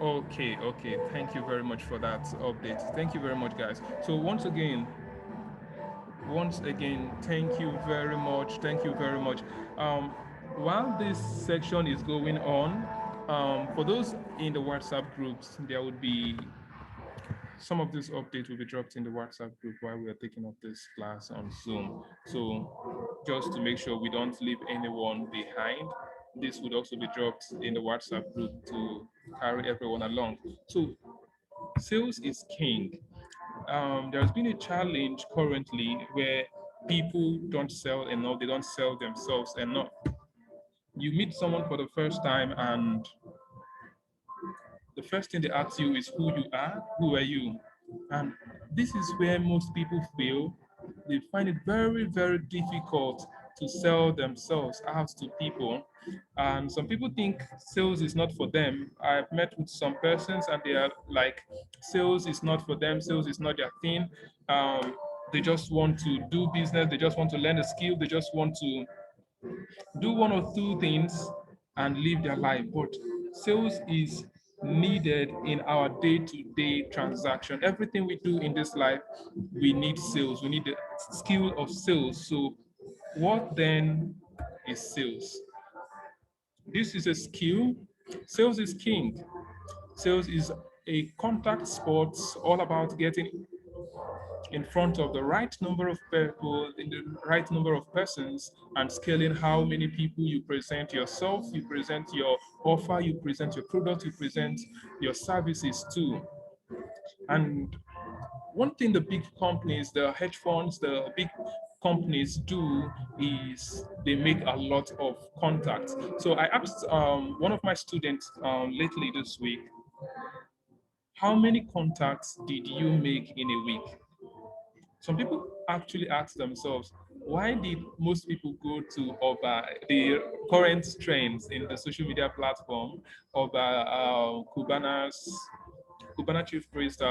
Okay, okay. Thank you very much for that update. Thank you very much, guys. So once again, thank you very much. Thank you very much. Um, while this section is going on, for those in the WhatsApp groups, there would be some of this update will be dropped in the WhatsApp group while we are taking up this class on Zoom. So just to make sure we don't leave anyone behind, this would also be dropped in the WhatsApp group to carry everyone along. So sales is king. There's been a challenge currently where people don't sell enough, they don't sell themselves enough. You meet someone for the first time, and the first thing they ask you is who you are, who are you? And this is where most people feel they find it very, very difficult to sell themselves out to people. And some people think sales is not for them. I've met with some persons and they are like, sales is not for them, sales is not their thing. They just want to do business, they just want to learn a skill, they just want to do one or two things and live their life. But sales is needed in our day-to-day transaction. Everything we do in this life, we need sales. We need the skill of sales. So what then is sales? This is a skill. Sales is king. Sales is a contact sport all about getting in front of the right number of people, in the right number of persons, and scaling how many people you present yourself, you present your offer, you present your product, you present your services to. And one thing the big companies, the hedge funds, the big companies do is they make a lot of contacts. So I asked one of my students lately this week, how many contacts did you make in a week? Some people actually ask themselves, why did most people go to the current trends in the social media platform of Cubana chief priest,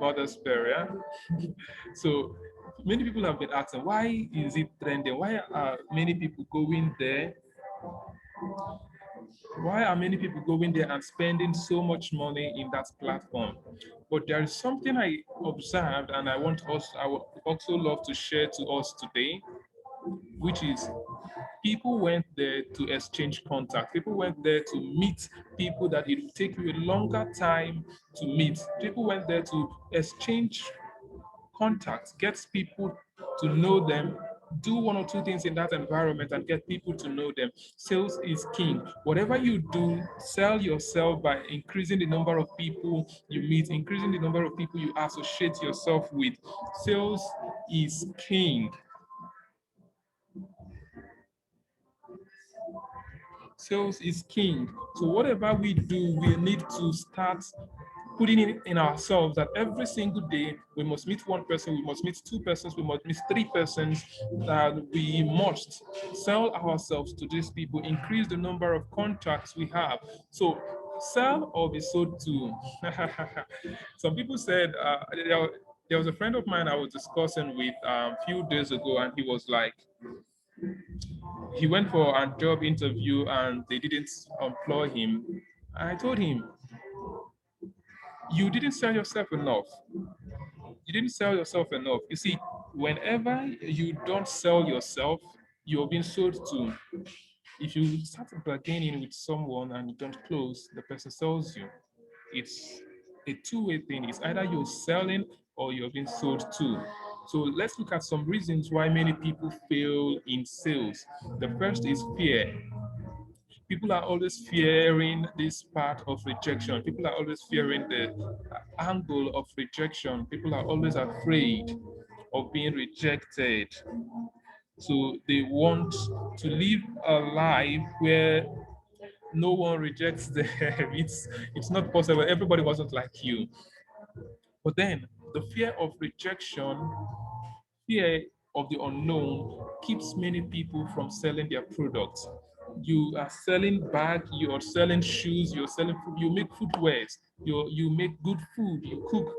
Mother Superior? So many people have been asking, why is it trending? Why are many people going there? Why are many people going there and spending so much money in that platform? But there is something I observed, and I would also love to share to us today, which is people went there to exchange contact. People went there to meet people that it would take you a longer time to meet. People went there to exchange contacts, get people to know them, do one or two things in that environment and get people to know them. Sales is king. Whatever you do, sell yourself by increasing the number of people you meet, increasing the number of people you associate yourself with. Sales is king. Sales is king. So whatever we do, we need to start putting it in ourselves that every single day we must meet one person, we must meet two persons, we must meet three persons, that we must sell ourselves to these people, increase the number of contacts we have. So sell or be sold to. Some people said, there was a friend of mine I was discussing with a few days ago, and he was like, he went for a job interview and they didn't employ him. I told him, you didn't sell yourself enough. You didn't sell yourself enough. You see, whenever you don't sell yourself, you're being sold to. If you start bargaining with someone and you don't close, the person sells you. It's a two-way thing. It's either you're selling or you're being sold to. So let's look at some reasons why many people fail in sales. The first is fear. People are always fearing this part of rejection. People are always fearing the angle of rejection. People are always afraid of being rejected. So they want to live a life where no one rejects them. It's not possible. Everybody wasn't like you. But then the fear of rejection, fear of the unknown keeps many people from selling their products. You are selling bag, you are selling shoes, you're selling food, you make footwears, you make good food, you cook,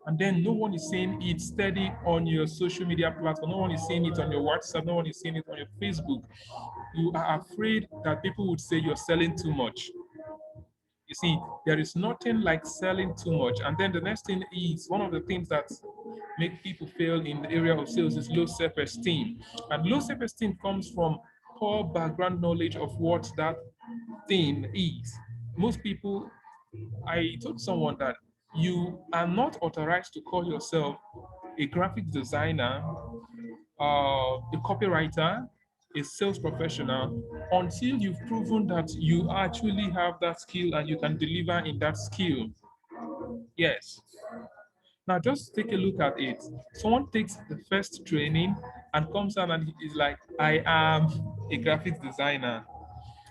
and then no one is seeing it steady on your social media platform, no one is seeing it on your WhatsApp, no one is seeing it on your Facebook. You are afraid that people would say you're selling too much. You see, there is nothing like selling too much. And then the next thing is one of the things that make people fail in the area of sales is low self-esteem. And low self-esteem comes from poor background knowledge of what that thing is. Most people, I told someone that you are not authorized to call yourself a graphic designer, a copywriter, a sales professional, until you've proven that you actually have that skill and you can deliver in that skill. Yes. Now just take a look at it. Someone takes the first training and comes out and is like, I am a graphics designer.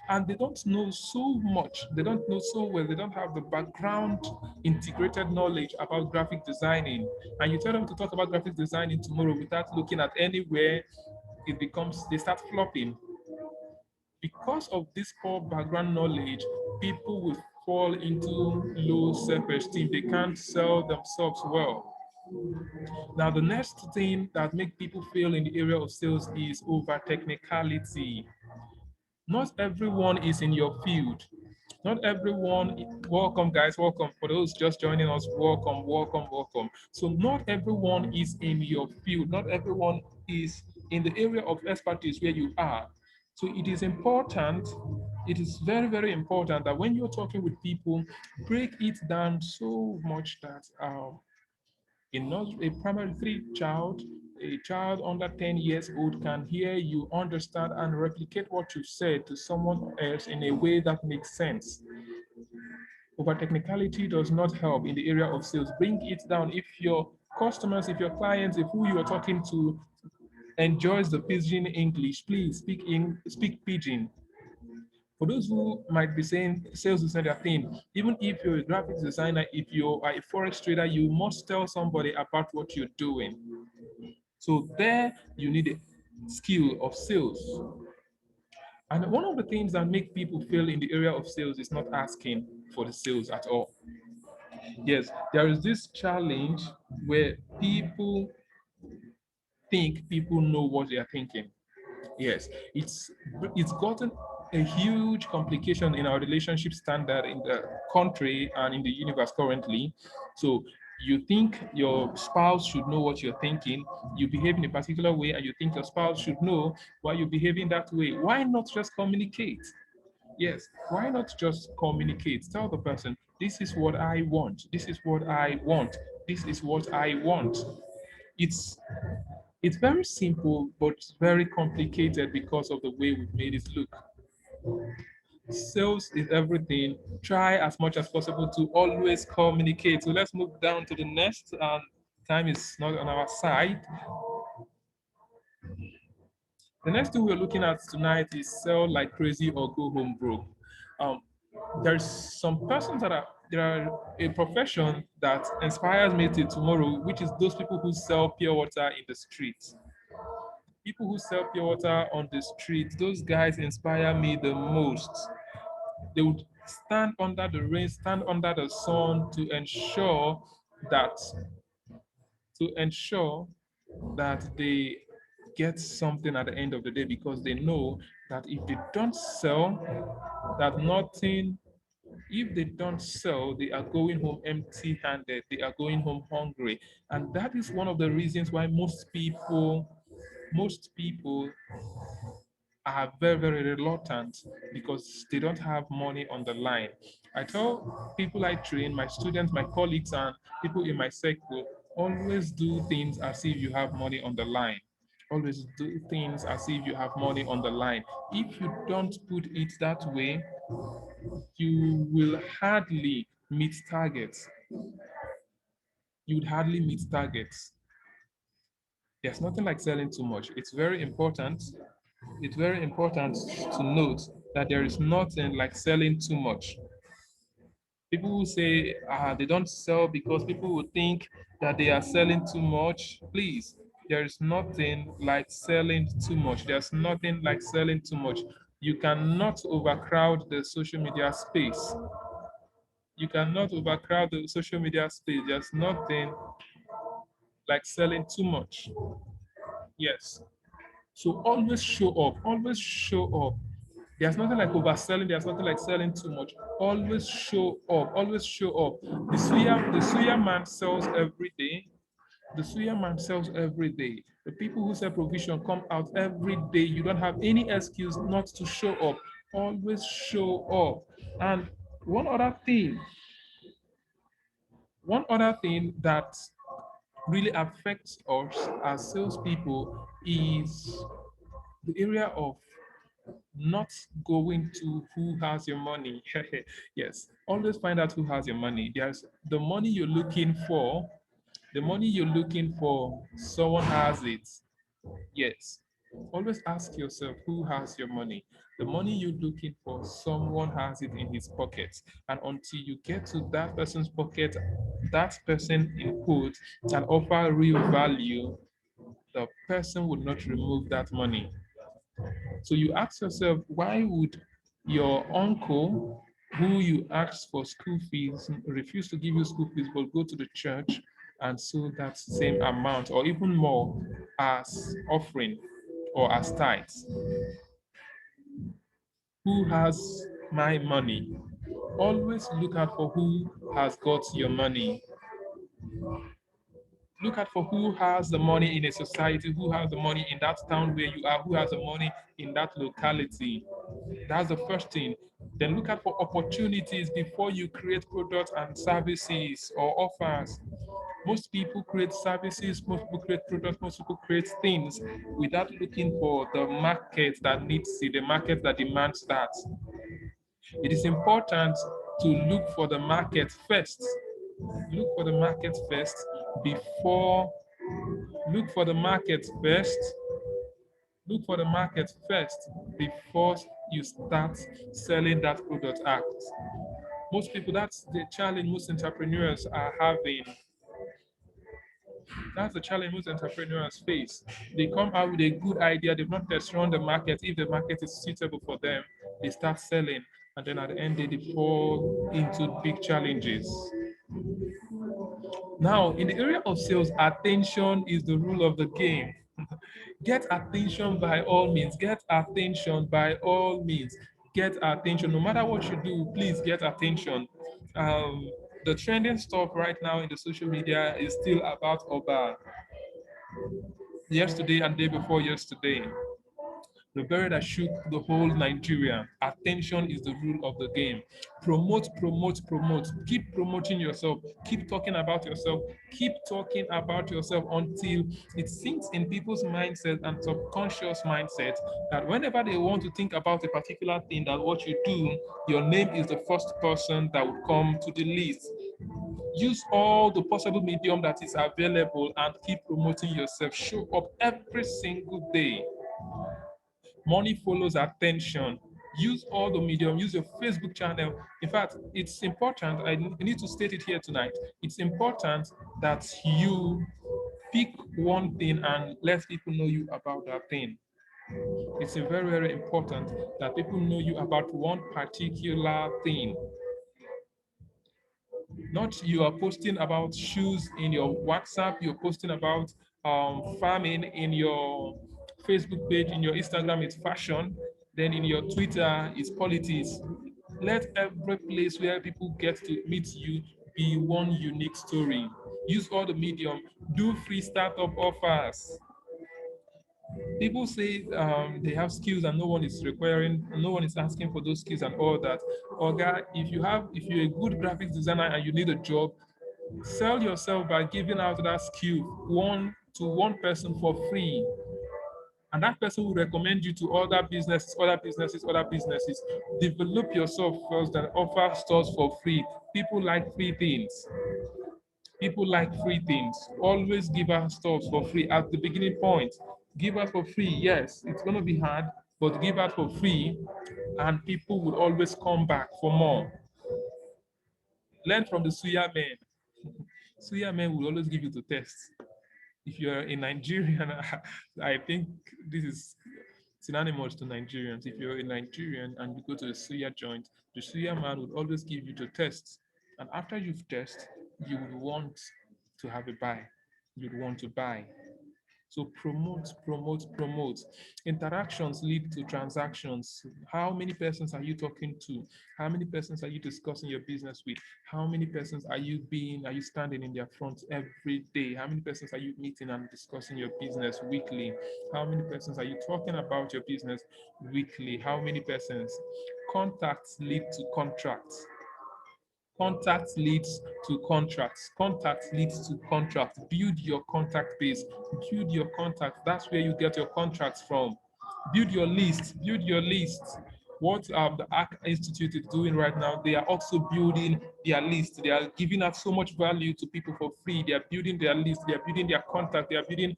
And they don't know so much. They don't know so well. They don't have the background integrated knowledge about graphic designing. And you tell them to talk about graphic designing tomorrow without looking at anywhere, they start flopping. Because of this poor background knowledge, people will fall into low self-esteem. They can't sell themselves well. Now, the next thing that make people fail in the area of sales is over technicality. Not everyone is in your field. Not everyone, welcome guys, welcome. For those just joining us, welcome, welcome, welcome. So not everyone is in your field. Not everyone is in the area of expertise where you are. So it is important, it is very, very important that when you're talking with people, break it down so much that in not a primary three child, a child under 10 years old can hear you, understand, and replicate what you said to someone else in a way that makes sense. Over technicality does not help in the area of sales. Bring it down. If your customers, if your clients, if who you are talking to enjoys the pidgin English, please speak pidgin. For those who might be saying sales is not their thing, even if you're a graphics designer, if you are a forex trader, you must tell somebody about what you're doing. So there you need a skill of sales. And one of the things that make people fail in the area of sales is not asking for the sales at all. Yes, there is this challenge where people think people know what they are thinking. Yes, it's gotten a huge complication in our relationship standard in the country and in the universe currently. So you think your spouse should know what you're thinking, you behave in a particular way, and you think your spouse should know why you're behaving that way. Why not just communicate? Yes, why not just communicate? Tell the person, this is what I want, this is what I want, this is what I want. It's it's very simple, but very complicated because of the way we've made it look. Sales is everything. Try as much as possible to always communicate. So let's move down to the next. Time is not on our side. The next thing we're looking at tonight is sell like crazy or go home broke. Um, there's some persons that are there are a profession that inspires me till tomorrow, which is those people who sell pure water in the streets. People who sell pure water on the street, those guys inspire me the most. They would stand under the rain, stand under the sun that to ensure that they get something at the end of the day because they know that if they don't sell, that nothing, if they don't sell, they are going home empty-handed, they are going home hungry. And that is one of the reasons why most people are very, very reluctant because they don't have money on the line. I tell people I train, my students, my colleagues, and people in my circle, always do things as if you have money on the line. Always do things as if you have money on the line. If you don't put it that way, you will hardly meet targets. You would hardly meet targets. There's nothing like selling too much. It's very important to note that there is nothing like selling too much. People who say they don't sell because people will think that they are selling too much. Please, there is nothing like selling too much. There's nothing like selling too much. You cannot overcrowd the social media space. You cannot overcrowd the social media space. There's nothing like selling too much. Yes. So always show up. Always show up. There's nothing like overselling. There's nothing like selling too much. Always show up. Always show up. The suya man sells every day. The suya man sells every day. The people who sell provision come out every day. You don't have any excuse not to show up. Always show up. And one other thing, one other thing that really affects us as salespeople is the area of not going to who has your money. Yes, always find out who has your money. There's the money you're looking for, the money you're looking for, someone has it. Yes. Always ask yourself who has your money. The money you're looking for, someone has it in his pocket. And until you get to that person's pocket, that person in quote can offer real value, the person would not remove that money. So you ask yourself, why would your uncle, who you asked for school fees, refuse to give you school fees, but go to the church and sow that same amount or even more as offering or as tithes? Who has my money? Always look out for who has got your money. Look out for who has the money in a society, who has the money in that town where you are, who has the money in that locality. That's the first thing. Then look out for opportunities before you create products and services or offers. Most people create services, most people create products, most people create things without looking for the market that needs it, the market that demands that. It is important to look for the market first. Look for the market first before, look for the market first look for the market first before you start selling that product out. Most people, that's the challenge most entrepreneurs are having. That's the challenge most entrepreneurs face. They come out with a good idea, they've not test run the market. If the market is suitable for them, they start selling. And then at the end, they fall into big challenges. Now, in the area of sales, attention is the rule of the game. Get attention by all means. Get attention by all means. Get attention. No matter what you do, please get attention. The trending stuff right now in the social media is still about Oba. Yesterday and day before yesterday, the bird that shook the whole Nigeria. Attention is the rule of the game. Promote, promote, promote. Keep promoting yourself. Keep talking about yourself. Keep talking about yourself until it sinks in people's mindset and subconscious mindset that whenever they want to think about a particular thing, that what you do, your name is the first person that will come to the list. Use all the possible medium that is available and keep promoting yourself. Show up every single day. Money follows attention. Use all the medium, use your Facebook channel. In fact, it's important, I need to state it here tonight. It's important that you pick one thing and let people know you about that thing. It's very, very important that people know you about one particular thing. Not you are posting about shoes in your WhatsApp, you're posting about farming in your Facebook page, in your Instagram, it's fashion, then in your Twitter, it's politics. Let every place where people get to meet you be one unique story. Use all the medium, do free startup offers. People say they have skills and no one is requiring, no one is asking for those skills and all that. Oga, if you're a good graphics designer and you need a job, sell yourself by giving out that skill one person for free. And that person will recommend you to other businesses, other businesses, other businesses. Develop yourself first and offer stores for free. People like free things. People like free things. Always give us stuff for free at the beginning point. Give us for free. Yes, it's going to be hard, but give us for free, and people will always come back for more. Learn from the Suya men. Suya men will always give you the test. If you're a Nigerian, I think this is synonymous to Nigerians. If you're a Nigerian and you go to a Suya joint, the Suya man would always give you the test. And after you've tested, you would want to have a buy. You'd want to buy. So promote, promote, promote. Interactions lead to transactions. How many persons are you talking to? How many persons are you discussing your business with? How many persons are you standing in their front every day? How many persons are you meeting and discussing your business weekly? How many persons are you talking about your business weekly? How many persons? Contacts lead to contracts. Contact leads to contracts. Contact leads to contracts. Build your contact base. Build your contacts. That's where you get your contracts from. Build your list. Build your list. What the ARC Institute is doing right now, they are also building their list. They are giving out so much value to people for free. They are building their list. They are building their contact. They are building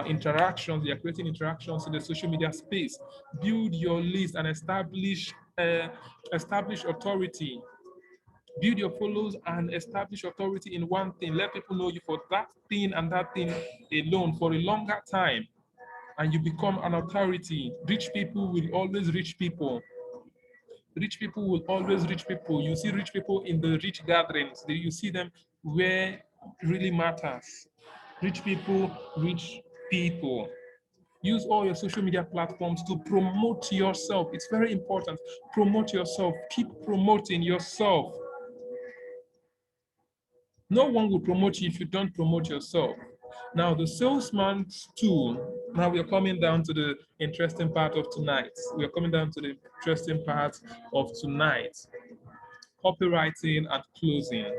interactions. They are creating interactions in the social media space. Build your list and establish authority. Build your followers and establish authority in one thing. Let people know you for that thing and that thing alone for a longer time. And you become an authority. Rich people will always reach people. Rich people will always reach people. You see rich people in the rich gatherings. You see them where it really matters. Rich people, rich people. Use all your social media platforms to promote yourself. It's very important. Promote yourself. Keep promoting yourself. No one will promote you if you don't promote yourself. Now, the salesman's tool, now we are coming down to the interesting part of tonight. We are coming down to the interesting part of tonight. Copywriting and closing.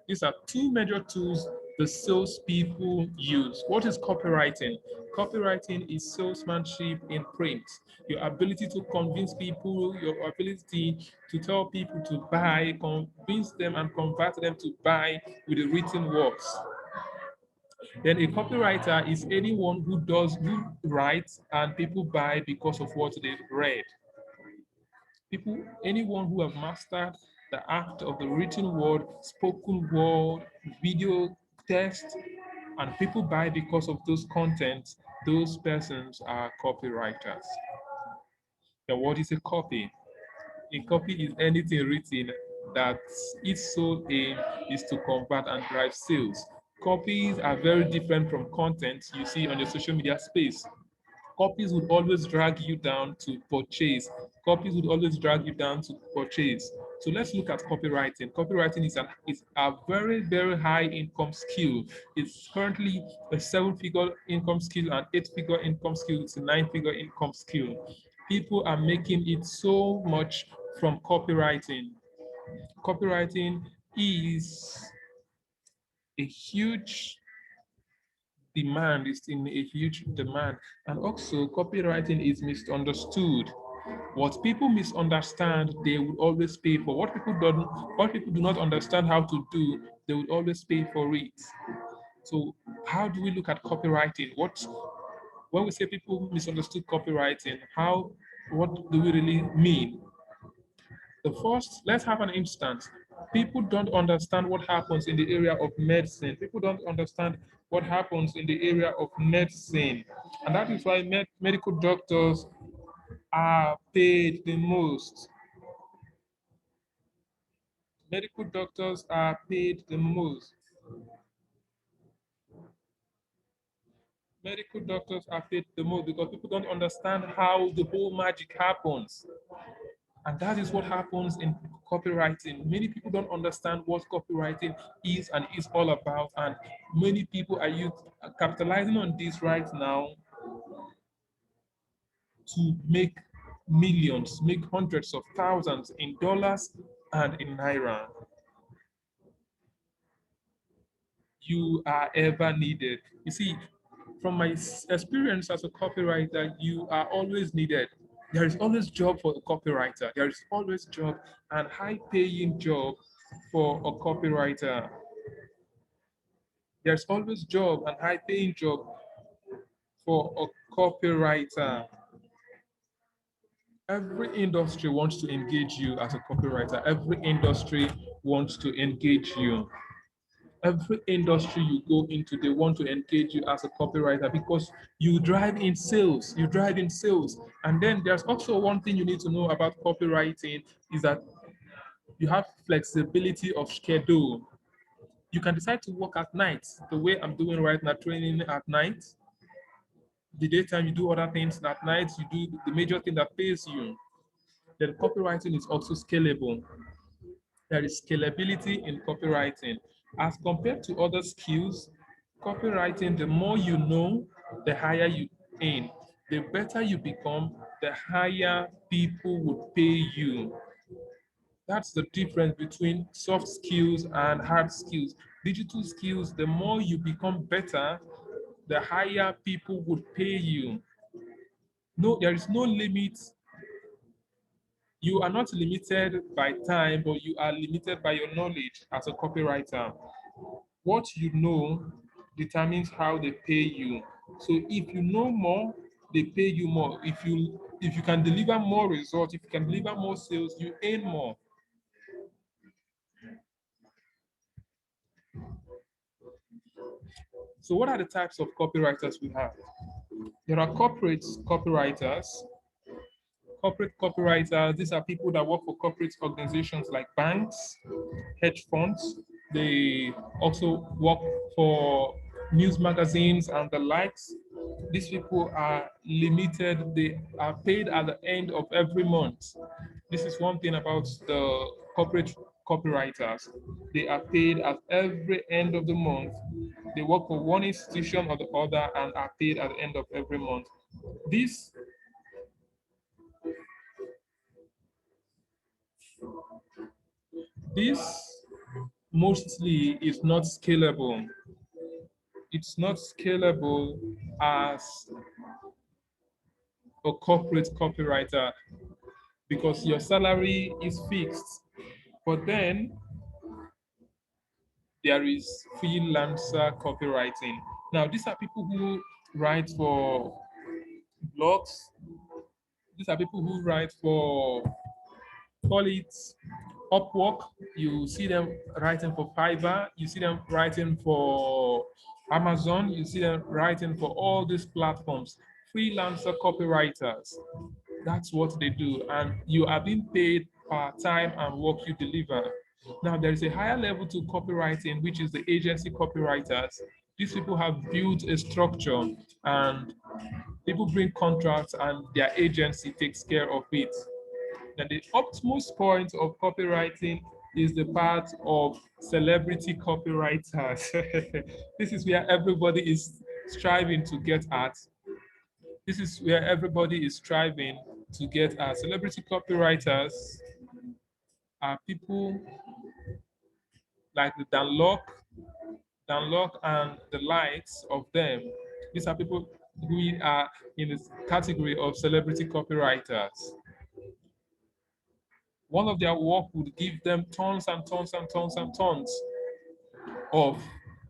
These are two major tools the salespeople use. What is copywriting? Copywriting is salesmanship in print. Your ability to convince people, your ability to tell people to buy, convince them and convert them to buy with the written words. Then a copywriter is anyone who writes and people buy because of what they read. Anyone who have mastered the art of the written word, spoken word, video, text, and people buy because of those contents, those persons are copywriters. Now, what is a copy? A copy is anything written that its sole aim is to convert and drive sales. Copies are very different from content you see on the social media space. Copies would always drag you down to purchase. Copies would always drag you down to purchase. So let's look at copywriting. Copywriting is a very, very high income skill. It's currently a 7-figure income skill, an 8-figure income skill, it's a 9-figure income skill. People are making it so much from copywriting. Copywriting is a huge demand, is in a huge demand. And also copywriting is misunderstood. What people misunderstand, they will always pay for. What people do not understand how to do, they will always pay for it. So how do we look at copywriting? When we say people misunderstood copywriting, what do we really mean? The first, let's have an instance. People don't understand what happens in the area of medicine. People don't understand what happens in the area of medicine. And that is why medical doctors are paid the most. Medical doctors are paid the most. Medical doctors are paid the most because people don't understand how the whole magic happens. And that is what happens in copywriting. Many people don't understand what copywriting is and is all about. And many people are capitalizing on this right now to make millions, make hundreds of thousands in dollars and in naira. You are ever needed. You see, from my experience as a copywriter, you are always needed. There is always job for a copywriter. There is always job and high-paying job for a copywriter. There's always job and high-paying job for a copywriter. Every industry wants to engage you as a copywriter. Every industry wants to engage you. Every industry you go into, they want to engage you as a copywriter because you drive in sales. You drive in sales. And then there's also one thing you need to know about copywriting is that you have flexibility of schedule. You can decide to work at night, the way I'm doing right now, training at night. The daytime you do other things, and at night you do the major thing that pays you. Then copywriting is also scalable. There is scalability in copywriting. As compared to other skills, copywriting, the more you know, the higher you earn. The better you become, the higher people would pay you. That's the difference between soft skills and hard skills. Digital skills, the more you become better, the higher people would pay you. No, there is no limit. You are not limited by time, but you are limited by your knowledge as a copywriter. What you know determines how they pay you. So if you know more, they pay you more. If you can deliver more results, if you can deliver more sales, you earn more. So what are the types of copywriters we have? There are corporate copywriters. Corporate copywriters, these are people that work for corporate organizations like banks, hedge funds. They also work for news magazines and the likes. These people are limited, they are paid at the end of every month. This is one thing about the corporate copywriters. They are paid at every end of the month. They work for one institution or the other and are paid at the end of every month. This this mostly is not scalable. It's not scalable as a corporate copywriter because your salary is fixed. But then there is freelancer copywriting. Now, these are people who write for blogs. These are people who write for, call it Upwork. You see them writing for Fiverr. You see them writing for Amazon. You see them writing for all these platforms. Freelancer copywriters. That's what they do. And you are being paid per time and work you deliver. Now, there is a higher level to copywriting, which is the agency copywriters. These people have built a structure and people bring contracts and their agency takes care of it. Now, the utmost point of copywriting is the part of celebrity copywriters. This is where everybody is striving to get at. This is where everybody is striving to get at. Celebrity copywriters are people like the Danlock and the likes of them. These are people who are in the category of celebrity copywriters. One of their work would give them tons and tons and tons and tons of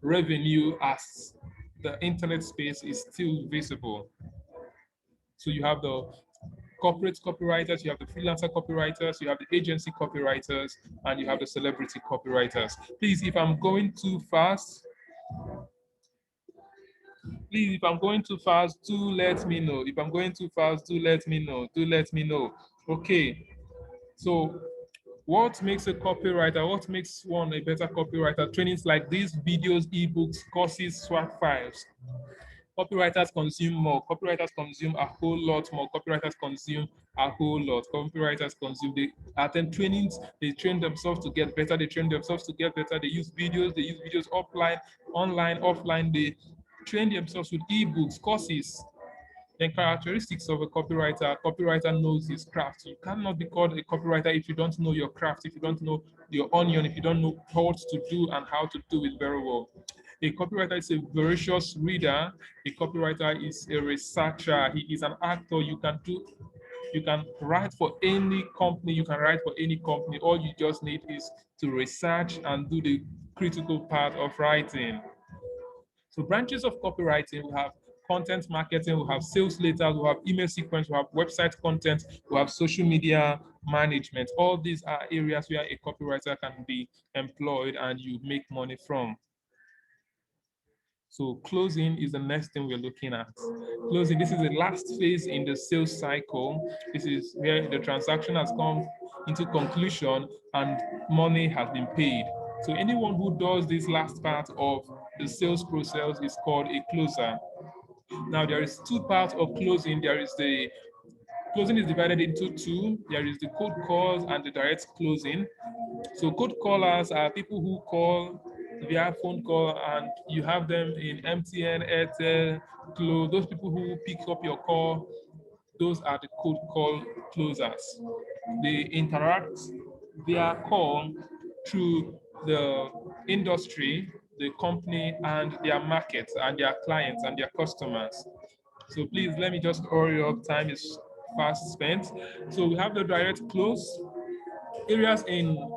revenue as the internet space is still visible. So you have the corporate copywriters, you have the freelancer copywriters, you have the agency copywriters, and you have the celebrity copywriters. Please, if I'm going too fast, please, if I'm going too fast, do let me know. If I'm going too fast, do let me know. Do let me know. Okay. So what makes a copywriter? What makes one a better copywriter? Trainings like these, videos, ebooks, courses, swag files. Copywriters consume more. Copywriters consume a whole lot more. Copywriters consume a whole lot. Copywriters consume, they attend trainings, they train themselves to get better, they train themselves to get better, they use videos offline, online, offline, they train themselves with ebooks, courses. Then characteristics of a copywriter. A copywriter knows his craft. You cannot be called a copywriter if you don't know your craft, if you don't know your onion, if you don't know what to do and how to do it very well. A copywriter is a voracious reader. A copywriter is a researcher. He is an actor. You can write for any company. You can write for any company. All you just need is to research and do the critical part of writing. So branches of copywriting, we have content marketing, we have sales letters, we have email sequence, we have website content, we have social media management. All these are areas where a copywriter can be employed and you make money from. So closing is the next thing we're looking at. Closing, this is the last phase in the sales cycle. This is where the transaction has come into conclusion and money has been paid. So anyone who does this last part of the sales process is called a closer. Now there is two parts of closing. There is the closing is divided into two. There is the cold calls and the direct closing. So cold callers are people who call via phone call, and you have them in MTN, Airtel, Glo. Those people who pick up your call, those are the cold call closers. They interact via call through the industry, the company, and their markets, and their clients, and their customers. So please let me just hurry up. Time is fast spent. So we have the direct close. Areas in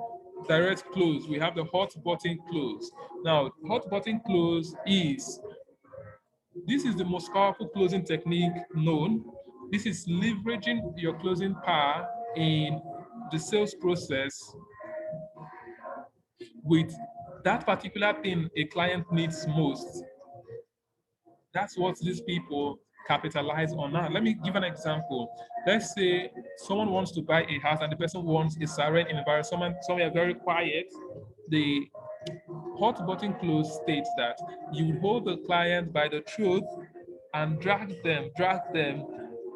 direct close, we have the hot button close. Now, hot button close this is the most powerful closing technique known. This is leveraging your closing power in the sales process with that particular thing a client needs most. That's what these people capitalize on. Now, let me give an example. Let's say someone wants to buy a house and the person wants a serene environment, somewhere very quiet. The hot button clause states that you would hold the client by the throat and drag them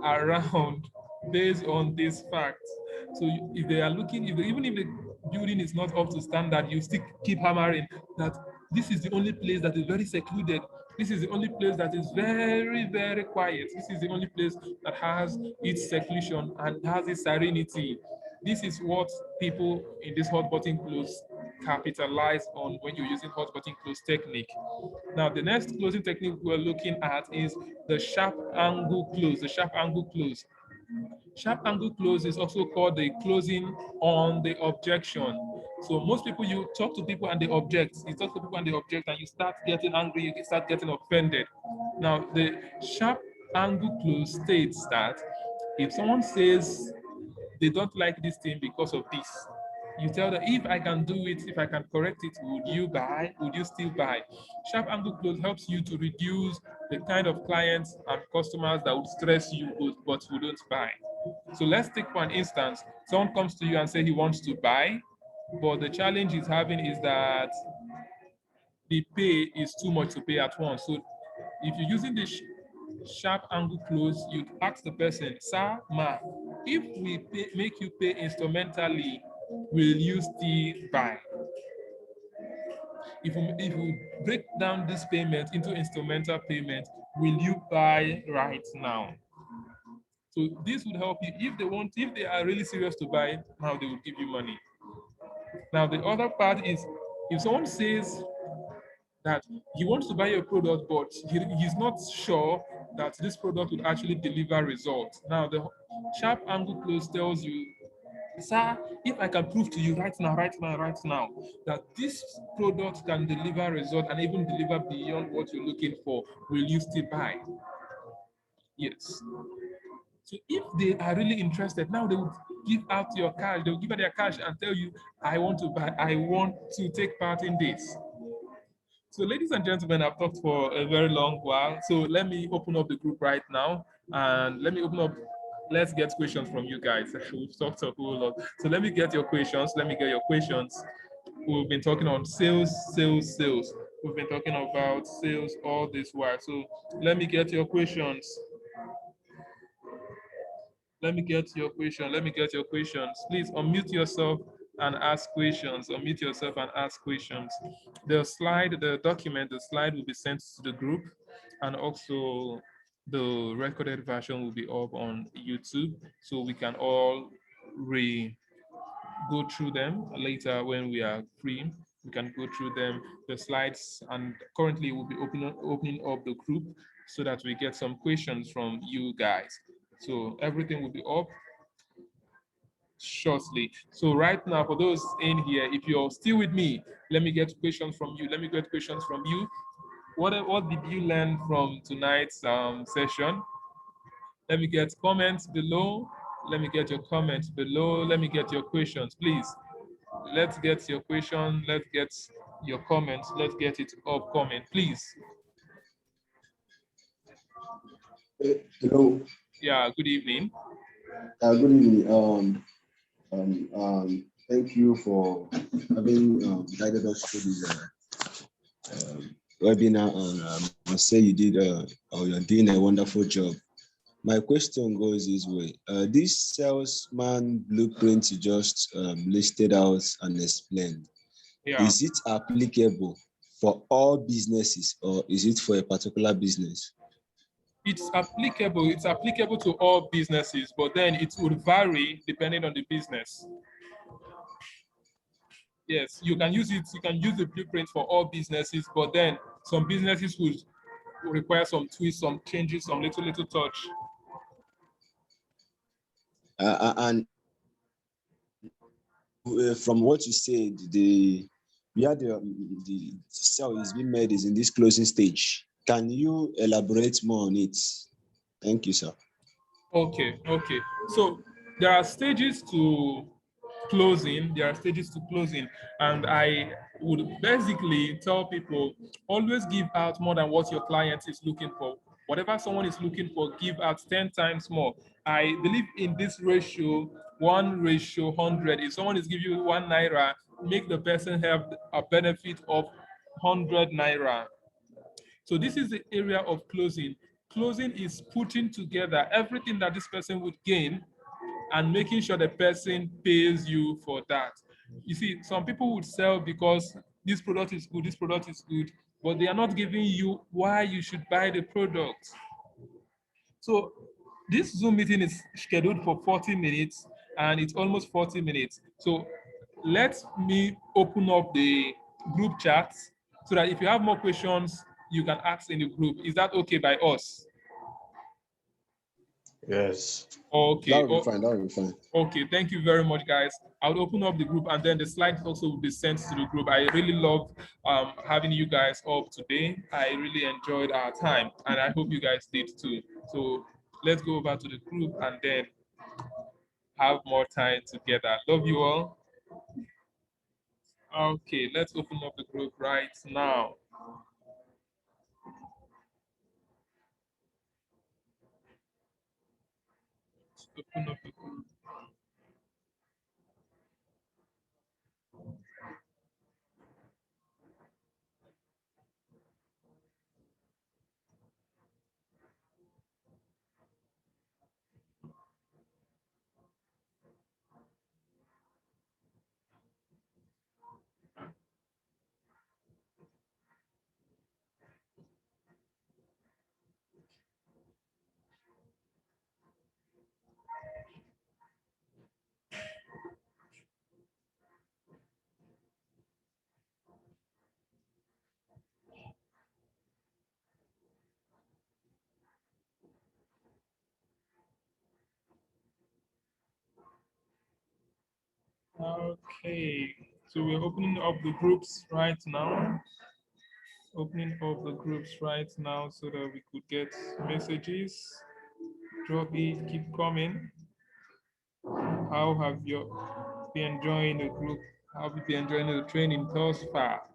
around based on these facts. So if they are looking, even if the building is not up to standard, you still keep hammering that this is the only place that is very secluded. This is the only place that is very, very quiet. This is the only place that has its seclusion and has its serenity. This is what people in this hot button close capitalize on when you're using hot button close technique. Now, the next closing technique we're looking at is the sharp angle close. The sharp angle close. Sharp angle close is also called the closing on the objection. So most people, you talk to people and they object. You talk to people and they object, and you start getting angry, you start getting offended. Now, the sharp angle close states that if someone says they don't like this thing because of this, you tell them, if I can do it, if I can correct it, would you buy? Would you still buy? Sharp angle close helps you to reduce the kind of clients and customers that would stress you but who don't buy. So let's take for an instance, someone comes to you and say he wants to buy, but the challenge he's having is that the pay is too much to pay at once. So if you're using the sharp angle close, you'd ask the person, sir, ma, if we make you pay instrumentally, will you still buy? If we break down this payment into instrumental payment, will you buy right now? So this would help you. If they are really serious to buy, now they will give you money. Now the other part is, if someone says that he wants to buy a product, but he's not sure that this product will actually deliver results. Now the sharp angle close tells you, sir, if I can prove to you right now, that this product can deliver results and even deliver beyond what you're looking for, will you still buy? Yes. So if they are really interested, now they will give out your cash, they will give out their cash and tell you, I want to buy, I want to take part in this. So ladies and gentlemen, I've talked for a very long while. So let me open up the group right now, and let's get questions from you guys. We've talked a whole lot. So let me get your questions. We've been talking on sales. We've been talking about sales all this while. So let me get your questions. Let me get your questions. Please unmute yourself and ask questions. Unmute yourself and ask questions. The slide will be sent to the group, and also the recorded version will be up on YouTube, so we can all go through them later when we are free. We can go through them, the slides, and currently we'll be opening up the group so that we get some questions from you guys. So everything will be up shortly. So right now, for those in here, if you're still with me, let me get questions from you. What did you learn from tonight's session? Let me get comments below. Let me get your comments below. Let me get your questions, please. Let's get your question. Let's get your comments. Let's get it up comment, please. Hello. Yeah, good evening. Good evening. Thank you for having guided us through this webinar, and I must say you did, or you're doing a wonderful job. My question goes this way: this salesman blueprint you just listed out and explained, Yeah. is it applicable for all businesses or is it for a particular business? It's applicable to all businesses, but then it would vary depending on the business. Yes, you can use it, you can use the blueprint for all businesses, but then some businesses would require some twists, some changes, some little touch. And from what you said, the where the cell is being made is in this closing stage. Can you elaborate more on it? Thank you, sir. Okay. So there are stages to closing. There are stages to closing, and I would basically tell people always give out more than what your client is looking for. Whatever someone is looking for, give out 10 times more. I believe in this ratio, 1:100. If someone is giving you 1 naira, make the person have a benefit of 100 naira. So this is the area of closing. Closing is putting together everything that this person would gain and making sure the person pays you for that. You see, some people would sell because this product is good, this product is good, but they are not giving you why you should buy the product. So this Zoom meeting is scheduled for 40 minutes and it's almost 40 minutes. So let me open up the group chat so that if you have more questions, you can ask in the group. Is that okay by us? Yes. That Okay. will be fine. That will be fine. Okay, thank you very much, guys. I'll open up the group and then the slides also will be sent to the group. I really loved having you guys up today. I really enjoyed our time and I hope you guys did too. So let's go over to the group and then have more time together. Love you all. Okay, let's open up the group right now. Let's open up the group. Okay, so we're opening up the groups right now. Opening up the groups right now so that we could get messages. Drop it, keep coming. How have you been enjoying the group? How have you been enjoying the training thus far?